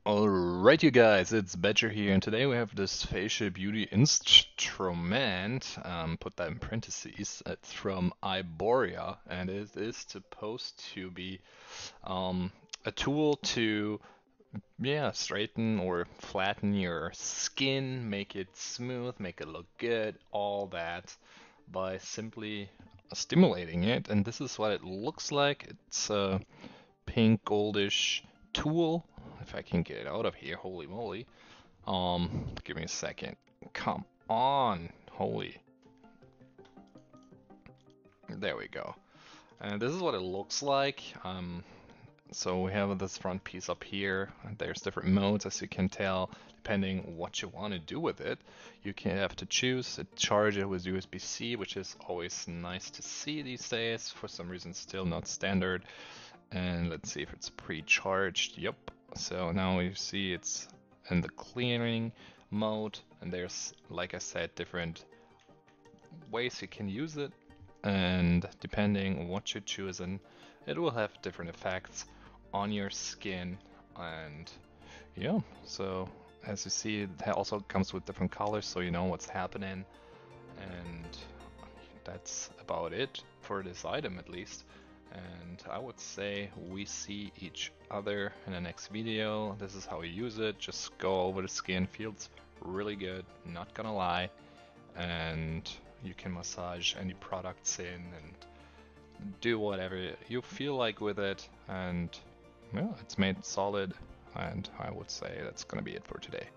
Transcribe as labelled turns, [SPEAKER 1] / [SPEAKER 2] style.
[SPEAKER 1] Alright, you guys, it's Badger here, and today we have this facial beauty instrument, put that in parentheses. It's from IBORRIA, and it is supposed to be a tool to, yeah, straighten or flatten your skin, make it smooth, make it look good, all that, by simply stimulating it. And this is what it looks like. It's a pink goldish tool. If I can get it out of here, holy moly. Give me a second. Come on, holy. There we go. And this is what it looks like. So we have this front piece up here. There's different modes, as you can tell, depending what you want to do with it. You can have to choose a charger with USB-C, which is always nice to see these days. For some reason, still not standard. And let's see if it's pre-charged. Yep. So now you see it's in the clearing mode, and there's, like I said, different ways you can use it, and depending on what you're choosing, it will have different effects on your skin. And yeah, so as you see, it also comes with different colors, so you know what's happening. And that's about it for this item, at least. And I would say we see each other in the next video. This is how you use it. Just go over the skin, feels really good, not gonna lie. And you can massage any products in and do whatever you feel like with it. And yeah, it's made solid. And I would say that's gonna be it for today.